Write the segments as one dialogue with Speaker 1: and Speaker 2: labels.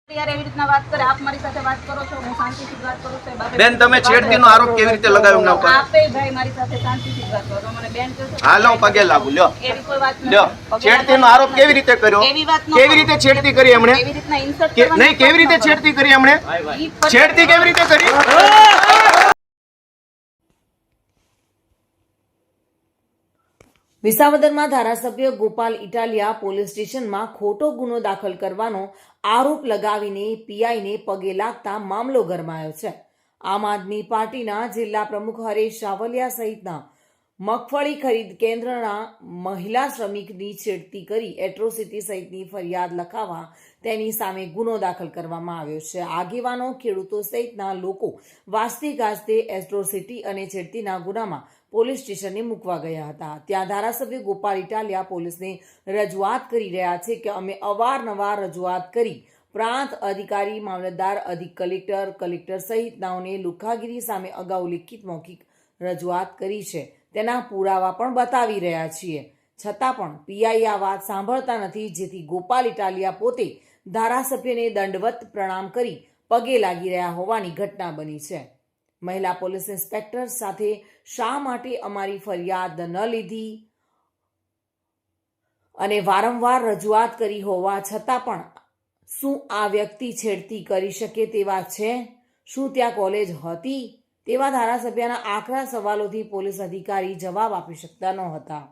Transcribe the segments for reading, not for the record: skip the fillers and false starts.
Speaker 1: यार एवी રીતના વાત કરે આપ મારી સાથે વાત કરો છો હું શાંતિથી વાત કરું છું
Speaker 2: બેન તમે છેડતીનો આરોપ કેવી રીતે લગાવ્યો એમના ઉપર
Speaker 1: આપે ભાઈ મારી સાથે શાંતિથી વાત કરો મને બેન કહો છો
Speaker 2: હાલો પગે લાગુ લ્યો
Speaker 1: એવી કોઈ વાત
Speaker 2: લ્યો છેડતીનો આરોપ કેવી રીતે કર્યો
Speaker 1: એવી વાત ન
Speaker 2: કેવી રીતે છેડતી કરી એમણે
Speaker 1: એવી રીતના ઇન્સર્ટ કરવાની
Speaker 2: નહીં કેવી રીતે છેડતી કરી એમણે છેડતી કેવી રીતે કરી
Speaker 3: વિસાવદરમાં ધારાસભ્ય ગોપાલ ઇટાલિયા પોલીસ સ્ટેશનમાં ખોટો ગુનો દાખલ કરવાનો આરોપ લગાવીને પીઆઈને પગે લાગતા મામલો ગરમાયો છે। આમ આદમી પાર્ટીના જિલ્લા પ્રમુખ હરેશ સાવલિયા સહિતના મગફળી ખરીદ કેન્દ્રના મહિલા શ્રમિકની છેડતી કરી એટ્રોસિટી સહિતની ફરિયાદ લખાવવા તેની સામે ગુનો દાખલ કરવામાં આવ્યો છે। આગેવાનો ખેડૂતો સહિતના લોકો વાસ્તે ગાજતે એટ્રોસિટી અને છેડતીના ગુનામાં પોલીસ સ્ટેશને મૂકવા ગયા હતા। ત્યાં ધારાસભ્ય ગોપાલ ઇટાલિયા પોલીસને રજૂઆત કરી રહ્યા છે કે અમે અવારનવાર રજૂઆત કરી પ્રાંત અધિકારી મામલતદાર અધિક કલેક્ટર સહિતનાઓને લુખ્ખાગીરી સામે અગાઉ લિખિત મૌખિક રજૂઆત કરી છે, તેના પુરાવા પણ બતાવી રહ્યા છીએ, છતાં પણ પીઆઈ આ વાત સાંભળતા નથી, જેથી ગોપાલ ઇટાલિયા પોતે ધારાસભ્યને દંડવત પ્રણામ કરી પગે લાગી રહ્યા હોવાની ઘટના બની છે। મહિલા પોલીસ ઇન્સ્પેક્ટર સાથે શા માટે અમારી ફરિયાદ ન લીધી અને વારંવાર રજૂઆત કરી હોવા છતાં પણ શું આ વ્યક્તિ છેડતી કરી શકે તેવા છે? શું ત્યાં કોલેજ હતી? તેવા ધારાસભ્યના આકરા સવાલોથી પોલીસ અધિકારી જવાબ આપી શકતા ન હતા।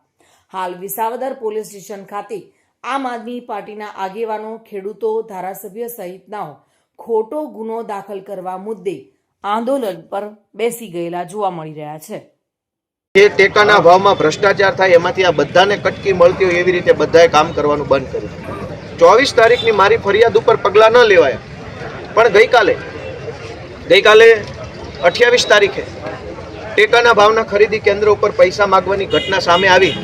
Speaker 3: હાલ વિસાવદર પોલીસ સ્ટેશન ખાતે આમ આદમી પાર્ટીના આગેવાનો, ખેડૂતો, ધારાસભ્ય સહિતનાઓ ખોટો ગુનો દાખલ કરવા મુદ્દે આંદોલન પર બેસી ગયેલા જોવા મળી રહ્યા છે।
Speaker 2: જે ટેકાના ભાવમાં ભ્રષ્ટાચાર થાય એમાંથી આ બધાને કટકી મળતી હોય એવી રીતે બધાએ કામ કરવાનું બંધ કર્યું। 24 તારીખની મારી ફરિયાદ ઉપર પગલાં ન લેવાયા, પણ ગઈકાલે 28 તારીખે ટેકાના ભાવના ખરીદી કેન્દ્ર ઉપર પૈસા માગવાની ઘટના સામે આવી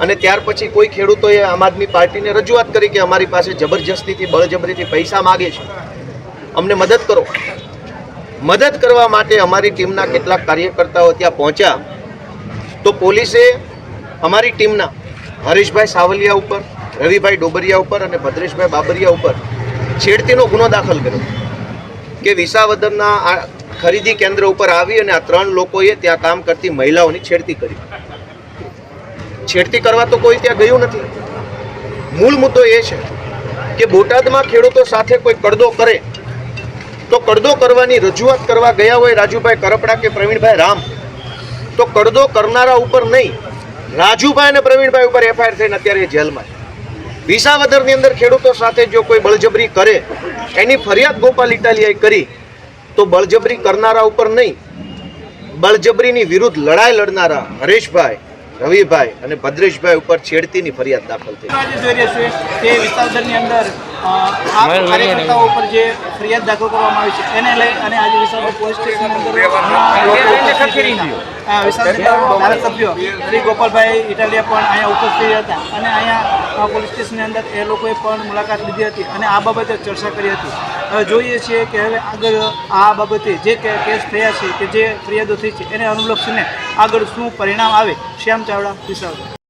Speaker 2: અને ત્યાર પછી કોઈ ખેડૂતોએ આમ આદમી પાર્ટીને રજૂઆત કરી કે અમારી પાસે જબરજસ્તીથી બળજબરીથી પૈસા માગે છે, અમને મદદ કરો। મદદ કરવા માટે અમારી ટીમના કેટલાક કાર્યકર્તાઓ ત્યાં પહોંચ્યા તો પોલીસે અમારી ટીમના હરીશભાઈ સાવલિયા ઉપર, રવિભાઈ ડોબરિયા ઉપર અને ભદ્રેશભાઈ બાબરિયા ઉપર છેડતીનો ગુનો દાખલ કર્યો કે વિસાવદરના આ ખરીદી કેન્દ્ર ઉપર આવી અને આ 3 લોકોએ ત્યાં કામ કરતી મહિલાઓની છેડતી કરી। છેડતી કરવા તો કોઈ ત્યાં ગયું નથી। મૂળ મુદ્દો એ છે કે બોટાદમાં ખેડૂતો સાથે કોઈ કડદો કરે તો કડદો કરવાની રજૂઆત કરવા ગયા હોય રાજુભાઈ કરપડા કે પ્રવીણભાઈ રામ, તો કડદો કરનારા ઉપર નહીં, રાજુભાઈ અને પ્રવીણભાઈ ઉપર એફઆઈઆર થઈને અત્યારે જેલમાં છે। વિસાવદરની અંદર ખેડૂતો સાથે જો કોઈ બળજબરી કરે એની ફરિયાદ ગોપાલ ઇટાલિયાએ કરી તો બળજબરી કરનારા ઉપર નહીં, બળજબરીની વિરુદ્ધ લડાઈ લડનારા હરેશભાઈ, રવિભાઈ અને ભદ્રેશભાઈ ઉપર છેડતીની ફરિયાદ દાખલ થઈ।
Speaker 4: આજે જોઈ રહ્યા છે કે વિસાવદરની અંદર આ કાર્યકર્તાઓ ઉપર જે ફરિયાદ દાખલ કરવામાં આવી છે એને લઈ અને આજે વિસાવદર પોલીસ સ્ટેશનની અંદર વિસાવદરના ધારાસભ્ય શ્રી ગોપાલભાઈ ઇટાલિયા પણ અહીંયા ઉપસ્થિત હતા અને અહીંયા પોલીસ સ્ટેશનની અંદર એ લોકોએ પણ મુલાકાત લીધી હતી અને આ બાબતે ચર્ચા કરી હતી। હવે જોઈએ છીએ કે હવે આગળ આ બાબતે જે કેસ થયા છે કે જે ફરિયાદો થઈ છે એને અનુલક્ષીને આગળ શું પરિણામ આવે। શ્યામ ચાવડા, વિસાવદર।